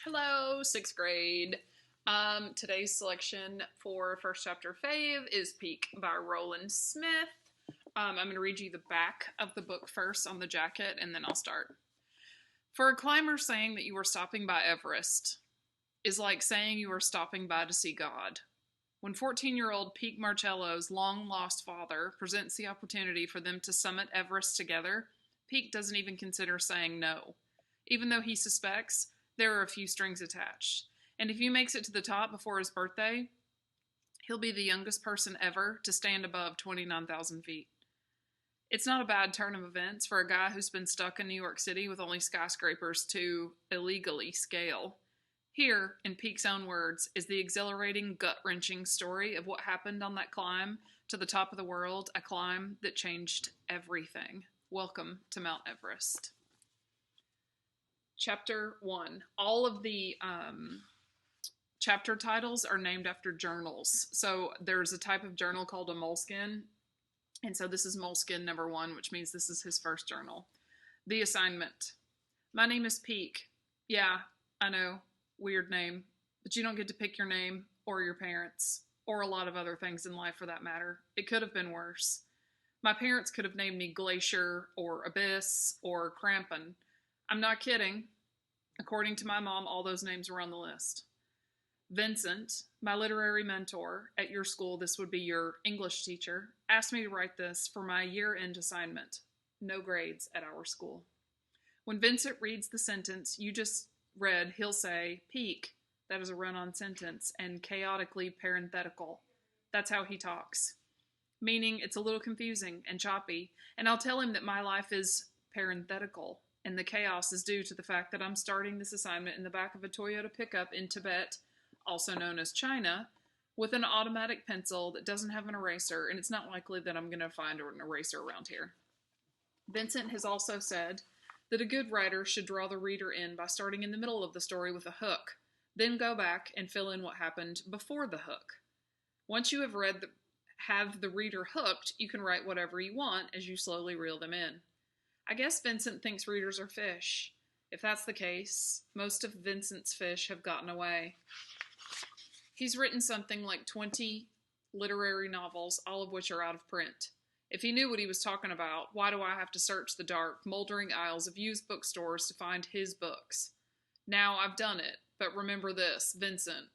Hello, sixth grade. Today's selection for first chapter fave is Peak by Roland Smith. I'm going to read you the back of the book first on the jacket, and then I'll start. For a climber, saying that you are stopping by Everest is like saying you are stopping by to see God. When 14-year-old Peak Marcello's long-lost father presents the opportunity for them to summit Everest together, Peak doesn't even consider saying no, even though he suspects there are a few strings attached. And if he makes it to the top before his birthday, he'll be the youngest person ever to stand above 29,000 feet. It's not a bad turn of events for a guy who's been stuck in New York City with only skyscrapers to illegally scale. Here, in Peak's own words, is the exhilarating, gut-wrenching story of what happened on that climb to the top of the world, a climb that changed everything. Welcome to Mount Everest. Chapter 1. All of the chapter titles are named after journals. So there's a type of journal called a Moleskine. And so this is Moleskine number 1, which means this is his first journal. The assignment. My name is Peak. Yeah, I know. Weird name. But you don't get to pick your name or your parents or a lot of other things in life for that matter. It could have been worse. My parents could have named me Glacier or Abyss or Crampon. I'm not kidding. According to my mom, all those names were on the list. Vincent, my literary mentor at your school, this would be your English teacher, asked me to write this for my year-end assignment. No grades at our school. When Vincent reads the sentence you just read, he'll say, Peak, that is a run-on sentence, and chaotically parenthetical. That's how he talks. Meaning it's a little confusing and choppy, and I'll tell him that my life is parenthetical, and the chaos is due to the fact that I'm starting this assignment in the back of a Toyota pickup in Tibet, also known as China, with an automatic pencil that doesn't have an eraser, and it's not likely that I'm going to find an eraser around here. Vincent has also said that a good writer should draw the reader in by starting in the middle of the story with a hook, then go back and fill in what happened before the hook. Once you have the reader hooked, you can write whatever you want as you slowly reel them in. I guess Vincent thinks readers are fish. If that's the case, most of Vincent's fish have gotten away. He's written something like 20 literary novels, all of which are out of print. If he knew what he was talking about, why do I have to search the dark, moldering aisles of used bookstores to find his books? Now I've done it, but remember this, Vincent.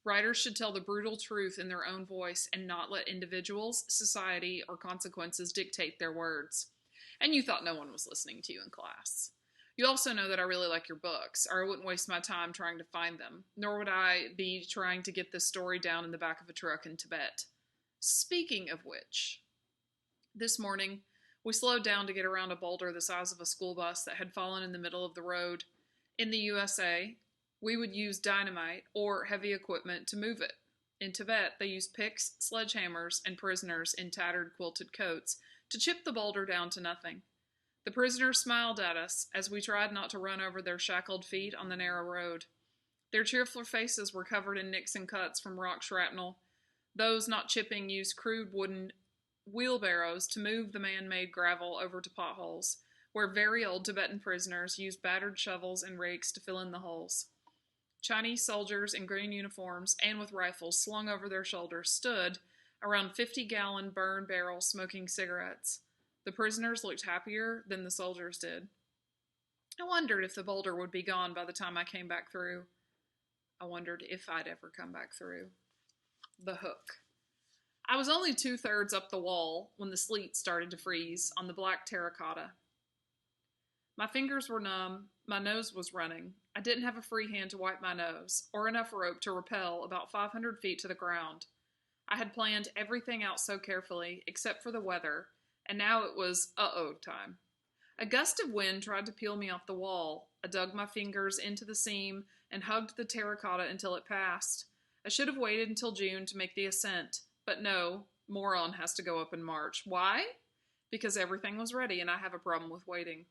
Writers should tell the brutal truth in their own voice and not let individuals, society, or consequences dictate their words. And you thought no one was listening to you in class. You also know that I really like your books, or I wouldn't waste my time trying to find them, nor would I be trying to get this story down in the back of a truck in Tibet. Speaking of which, this morning, we slowed down to get around a boulder the size of a school bus that had fallen in the middle of the road. In the USA, we would use dynamite or heavy equipment to move it. In Tibet, they use picks, sledgehammers, and prisoners in tattered quilted coats to chip the boulder down to nothing. The prisoners smiled at us as we tried not to run over their shackled feet on the narrow road. Their cheerful faces were covered in nicks and cuts from rock shrapnel. Those not chipping used crude wooden wheelbarrows to move the man-made gravel over to potholes, where very old Tibetan prisoners used battered shovels and rakes to fill in the holes. Chinese soldiers in green uniforms and with rifles slung over their shoulders stood around 50-gallon burn barrels smoking cigarettes. The prisoners looked happier than the soldiers did. I wondered if the boulder would be gone by the time I came back through. I wondered if I'd ever come back through. The hook. I was only 2/3 up the wall when the sleet started to freeze on the black terracotta. My fingers were numb, my nose was running. I didn't have a free hand to wipe my nose, or enough rope to rappel about 500 feet to the ground. I had planned everything out so carefully, except for the weather, and now it was uh-oh time. A gust of wind tried to peel me off the wall. I dug my fingers into the seam and hugged the terracotta until it passed. I should have waited until June to make the ascent, but no, moron has to go up in March. Why? Because everything was ready and I have a problem with waiting.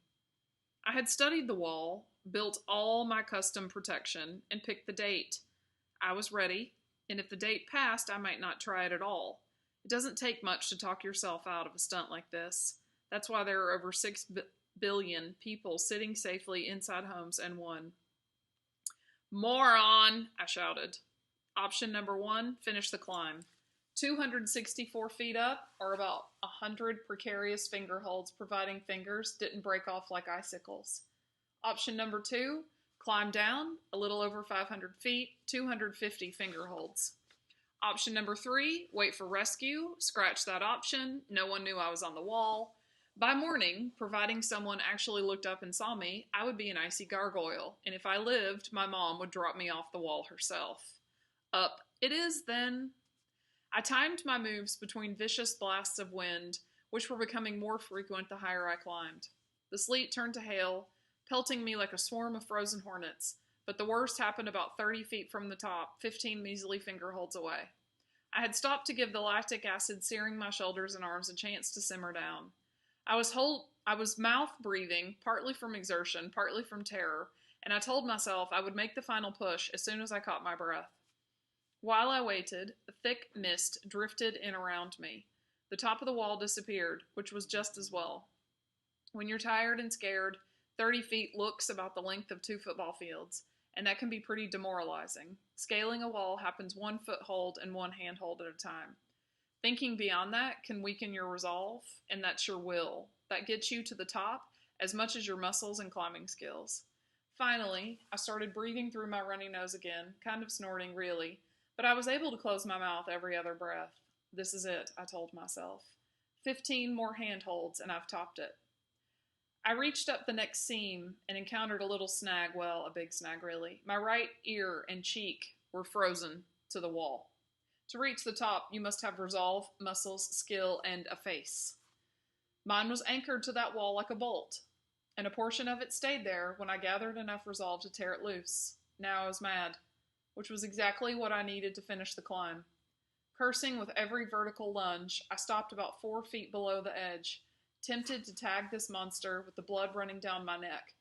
I had studied the wall, built all my custom protection, and picked the date. I was ready, and if the date passed, I might not try it at all. It doesn't take much to talk yourself out of a stunt like this. That's why there are over 6 billion people sitting safely inside homes and won. Moron, I shouted. Option number 1, finish the climb. 264 feet up, or about 100 precarious finger holds providing fingers didn't break off like icicles. Option number 2, climb down, a little over 500 feet, 250 finger holds. Option number 3, wait for rescue, scratch that option, no one knew I was on the wall. By morning, providing someone actually looked up and saw me, I would be an icy gargoyle, and if I lived, my mom would drop me off the wall herself. Up it is, then. I timed my moves between vicious blasts of wind, which were becoming more frequent the higher I climbed. The sleet turned to hail, pelting me like a swarm of frozen hornets, but the worst happened about 30 feet from the top, 15 measly fingerholds away. I had stopped to give the lactic acid searing my shoulders and arms a chance to simmer down. I was mouth breathing, partly from exertion, partly from terror, and I told myself I would make the final push as soon as I caught my breath. While I waited, a thick mist drifted in around me. The top of the wall disappeared, which was just as well. When you're tired and scared, 30 feet looks about the length of 2 football fields, and that can be pretty demoralizing. Scaling a wall happens 1 foothold and 1 handhold at a time. Thinking beyond that can weaken your resolve, and that's your will. That gets you to the top as much as your muscles and climbing skills. Finally, I started breathing through my runny nose again, kind of snorting really, but I was able to close my mouth every other breath. This is it, I told myself. 15 more handholds, and I've topped it. I reached up the next seam and encountered a little snag, well, a big snag really. My right ear and cheek were frozen to the wall. To reach the top, you must have resolve, muscles, skill, and a face. Mine was anchored to that wall like a bolt, and a portion of it stayed there when I gathered enough resolve to tear it loose. Now I was mad, which was exactly what I needed to finish the climb. Cursing with every vertical lunge, I stopped about 4 feet below the edge, tempted to tag this monster with the blood running down my neck.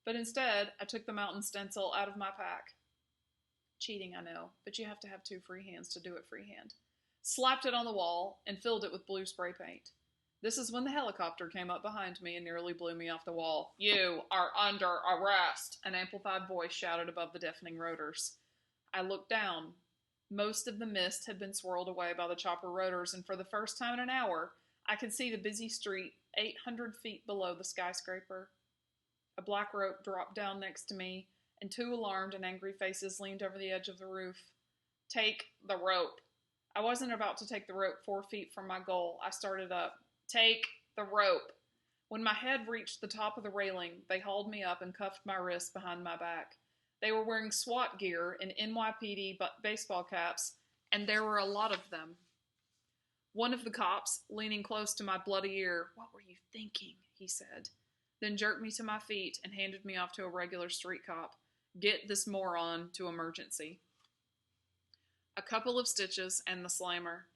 But instead, I took the mountain stencil out of my pack. Cheating, I know, but you have to have 2 free hands to do it freehand. Slapped it on the wall and filled it with blue spray paint. This is when the helicopter came up behind me and nearly blew me off the wall. "You are under arrest," an amplified voice shouted above the deafening rotors. I looked down. Most of the mist had been swirled away by the chopper rotors, and for the first time in an hour, I could see the busy street 800 feet below the skyscraper. A black rope dropped down next to me, and 2 alarmed and angry faces leaned over the edge of the roof. "Take the rope." I wasn't about to take the rope 4 feet from my goal. I started up. "Take the rope." When my head reached the top of the railing, they hauled me up and cuffed my wrists behind my back. They were wearing SWAT gear and NYPD baseball caps, and there were a lot of them. One of the cops, leaning close to my bloody ear, "What were you thinking?" he said, then jerked me to my feet and handed me off to a regular street cop. "Get this moron to emergency." A couple of stitches and the slammer.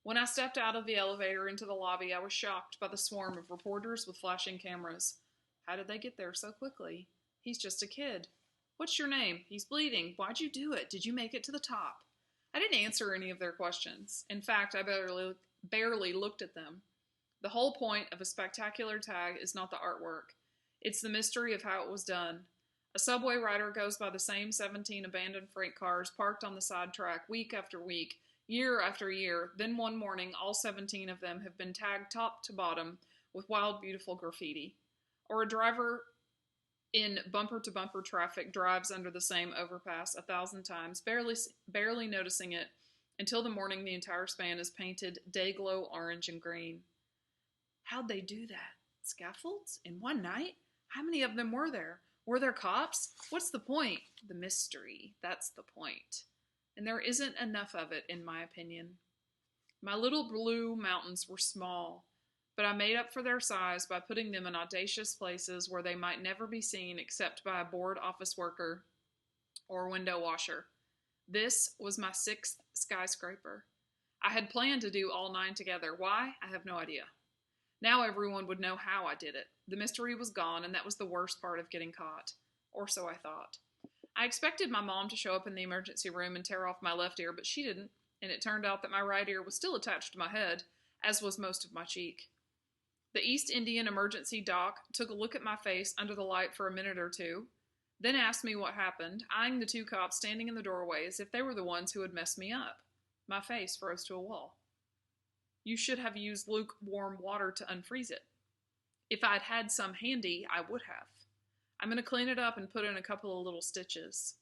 When I stepped out of the elevator into the lobby, I was shocked by the swarm of reporters with flashing cameras. How did they get there so quickly? He's just a kid. What's your name? He's bleeding. Why'd you do it? Did you make it to the top? I didn't answer any of their questions. In fact, I barely looked at them. The whole point of a spectacular tag is not the artwork. It's the mystery of how it was done. A subway rider goes by the same 17 abandoned freight cars parked on the side track week after week, year after year. Then one morning, all 17 of them have been tagged top to bottom with wild, beautiful graffiti. Or a driver in bumper-to-bumper traffic drives under the same overpass 1,000 times, barely noticing it, until the morning the entire span is painted day-glow orange and green. How'd they do that? Scaffolds? In one night? How many of them were there? Were there cops? What's the point? The mystery. That's the point. And there isn't enough of it, in my opinion. My little blue mountains were small, but I made up for their size by putting them in audacious places where they might never be seen except by a bored office worker or window washer. This was my 6th skyscraper. I had planned to do all 9 together. Why? I have no idea. Now everyone would know how I did it. The mystery was gone, and that was the worst part of getting caught. Or so I thought. I expected my mom to show up in the emergency room and tear off my left ear, but she didn't, and it turned out that my right ear was still attached to my head, as was most of my cheek. The East Indian emergency doc took a look at my face under the light for a minute or two, then asked me what happened, eyeing the two cops standing in the doorway as if they were the ones who had messed me up. My face froze to a wall. You should have used lukewarm water to unfreeze it. If I'd had some handy, I would have. I'm going to clean it up and put in a couple of little stitches.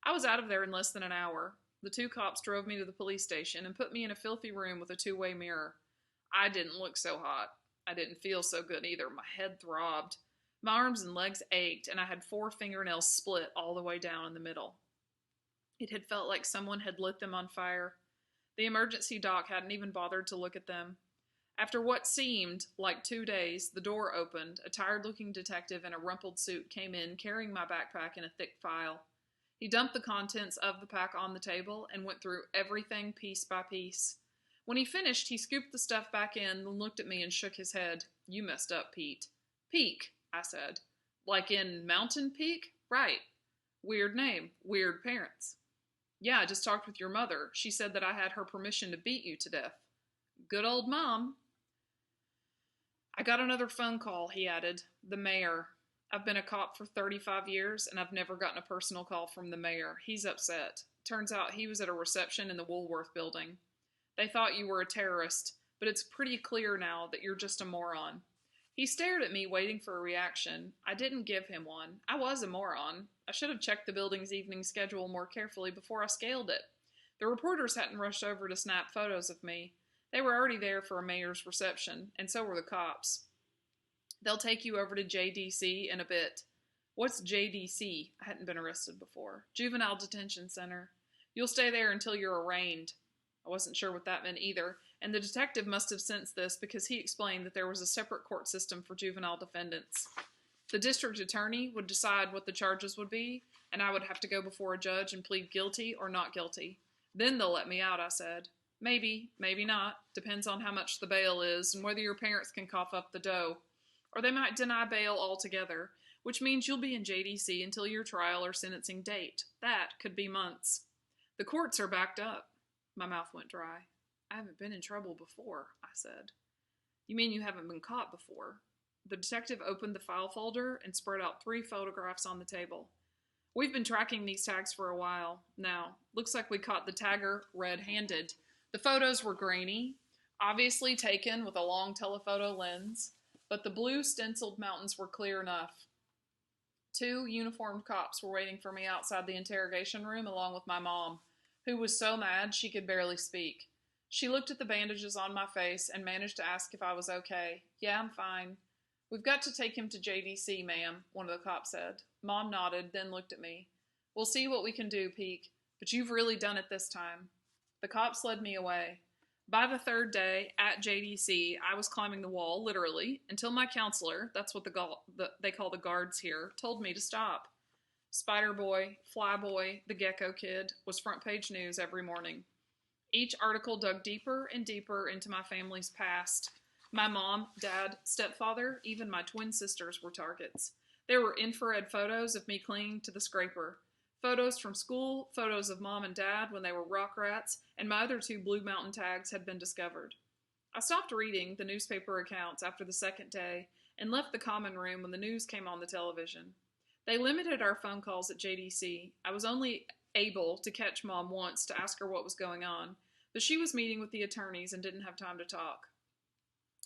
I was out of there in less than an hour. The two cops drove me to the police station and put me in a filthy room with a two-way mirror. I didn't look so hot. I didn't feel so good either. My head throbbed. My arms and legs ached, and I had 4 fingernails split all the way down in the middle. It had felt like someone had lit them on fire. The emergency doc hadn't even bothered to look at them. After what seemed like 2 days, the door opened. A tired-looking detective in a rumpled suit came in, carrying my backpack in a thick file. He dumped the contents of the pack on the table and went through everything piece by piece. When he finished, he scooped the stuff back in, then looked at me and shook his head. You messed up, Pete. Peak, I said. Like in Mountain Peak? Right. Weird name. Weird parents. Yeah, I just talked with your mother. She said that I had her permission to beat you to death. Good old mom. I got another phone call, he added. The mayor. I've been a cop for 35 years, and I've never gotten a personal call from the mayor. He's upset. Turns out he was at a reception in the Woolworth building. They thought you were a terrorist, but it's pretty clear now that you're just a moron. He stared at me, waiting for a reaction. I didn't give him one. I was a moron. I should have checked the building's evening schedule more carefully before I scaled it. The reporters hadn't rushed over to snap photos of me. They were already there for a mayor's reception, and so were the cops. They'll take you over to JDC in a bit. What's JDC? I hadn't been arrested before. Juvenile Detention Center. You'll stay there until you're arraigned. I wasn't sure what that meant either, and the detective must have sensed this because he explained that there was a separate court system for juvenile defendants. The district attorney would decide what the charges would be, and I would have to go before a judge and plead guilty or not guilty. Then they'll let me out, I said. Maybe, maybe not. Depends on how much the bail is and whether your parents can cough up the dough. Or they might deny bail altogether, which means you'll be in JDC until your trial or sentencing date. That could be months. The courts are backed up. My mouth went dry. I haven't been in trouble before, I said. You mean you haven't been caught before? The detective opened the file folder and spread out 3 photographs on the table. We've been tracking these tags for a while now. Looks like we caught the tagger red-handed. The photos were grainy, obviously taken with a long telephoto lens, but the blue stenciled mountains were clear enough. 2 uniformed cops were waiting for me outside the interrogation room along with my mom, who was so mad she could barely speak. She looked at the bandages on my face and managed to ask if I was okay. Yeah, I'm fine. We've got to take him to JDC, ma'am, one of the cops said. Mom nodded, then looked at me. We'll see what we can do, Peek, but you've really done it this time. The cops led me away. By the 3rd day, at JDC, I was climbing the wall, literally, until my counselor, that's what they call the guards here, told me to stop. Spider Boy, Fly Boy, the Gecko Kid was front page news every morning. Each article dug deeper and deeper into my family's past. My mom, dad, stepfather, even my twin sisters were targets. There were infrared photos of me clinging to the scraper. Photos from school, photos of mom and dad when they were rock rats, and my other 2 Blue Mountain tags had been discovered. I stopped reading the newspaper accounts after the 2nd day and left the common room when the news came on the television. They limited our phone calls at JDC. I was only able to catch Mom once to ask her what was going on, but she was meeting with the attorneys and didn't have time to talk.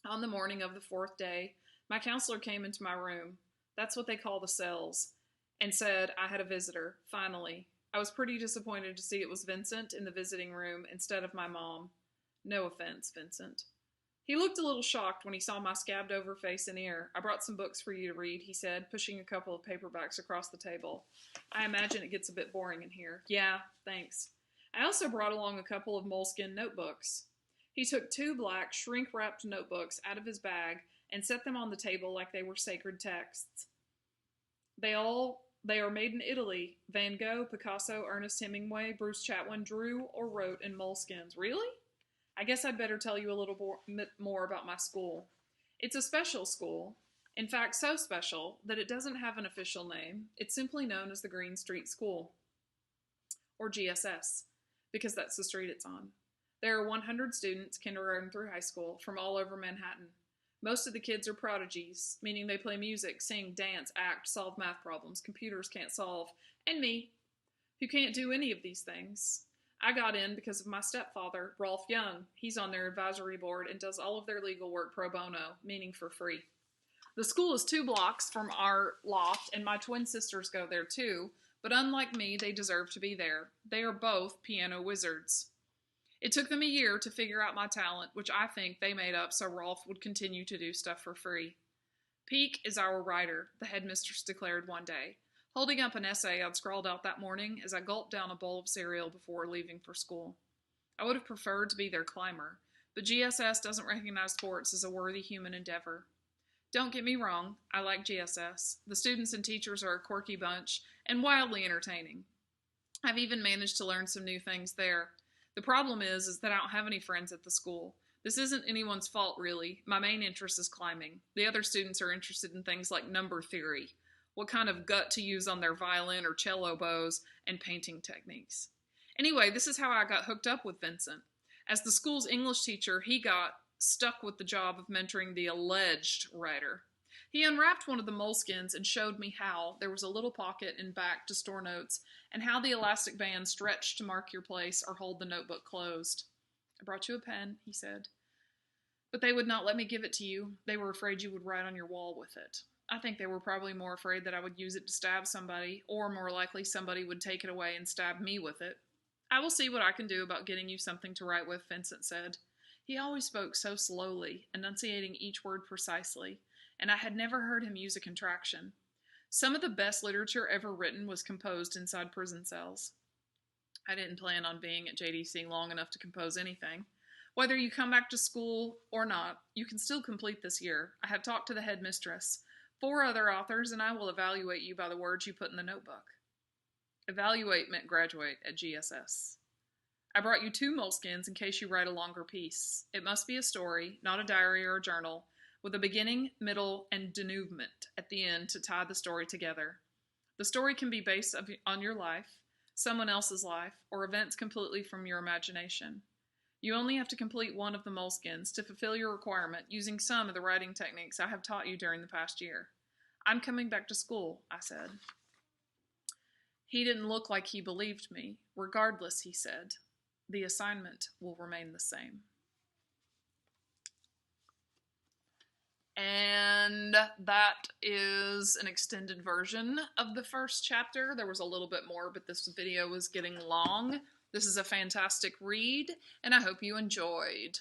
On the morning of the 4th day, my counselor came into my room, that's what they call the cells, and said I had a visitor, finally. I was pretty disappointed to see it was Vincent in the visiting room instead of my mom. No offense, Vincent. He looked a little shocked when he saw my scabbed-over face and ear. I brought some books for you to read, he said, pushing a couple of paperbacks across the table. I imagine it gets a bit boring in here. Yeah, thanks. I also brought along a couple of moleskin notebooks. He took 2 black, shrink-wrapped notebooks out of his bag and set them on the table like they were sacred texts. They are made in Italy. Van Gogh, Picasso, Ernest Hemingway, Bruce Chatwin drew or wrote in moleskins. Really? I guess I'd better tell you a little more about my school. It's a special school. In fact, so special that it doesn't have an official name. It's simply known as the Green Street School, or GSS, because that's the street it's on. There are 100 students, kindergarten through high school, from all over Manhattan. Most of the kids are prodigies, meaning they play music, sing, dance, act, solve math problems computers can't solve, and me, who can't do any of these things. I got in because of my stepfather, Rolf Young. He's on their advisory board and does all of their legal work pro bono, meaning for free. The school is 2 blocks from our loft, and my twin sisters go there too, but unlike me, they deserve to be there. They are both piano wizards. It took them a year to figure out my talent, which I think they made up so Rolf would continue to do stuff for free. Peak is our writer, the headmistress declared one day, holding up an essay I'd scrawled out that morning as I gulped down a bowl of cereal before leaving for school. I would have preferred to be their climber, but GSS doesn't recognize sports as a worthy human endeavor. Don't get me wrong, I like GSS. The students and teachers are a quirky bunch and wildly entertaining. I've even managed to learn some new things there. The problem is that I don't have any friends at the school. This isn't anyone's fault, really. My main interest is climbing. The other students are interested in things like number theory, what kind of gut to use on their violin or cello bows, and painting techniques. Anyway, this is how I got hooked up with Vincent. As the school's English teacher, he got stuck with the job of mentoring the alleged writer. He unwrapped one of the moleskins and showed me how there was a little pocket in back to store notes and how the elastic band stretched to mark your place or hold the notebook closed. I brought you a pen, he said. But they would not let me give it to you. They were afraid you would write on your wall with it. I think they were probably more afraid that I would use it to stab somebody, or more likely somebody would take it away and stab me with it. I will see what I can do about getting you something to write with, Vincent said. He always spoke so slowly, enunciating each word precisely, and I had never heard him use a contraction. Some of the best literature ever written was composed inside prison cells. I didn't plan on being at JDC long enough to compose anything. Whether you come back to school or not, you can still complete this year. I have talked to the headmistress, 4 other authors, and I will evaluate you by the words you put in the notebook. Evaluate meant graduate at GSS. I brought you 2 moleskins in case you write a longer piece. It must be a story, not a diary or a journal, with a beginning, middle, and denouement at the end to tie the story together. The story can be based on your life, someone else's life, or events completely from your imagination. You only have to complete 1 of the moleskins to fulfill your requirement using some of the writing techniques I have taught you during the past year. I'm coming back to school, I said. He didn't look like he believed me. Regardless, he said, the assignment will remain the same. And that is an extended version of the first chapter. There was a little bit more, but this video was getting long. This is a fantastic read, and I hope you enjoyed.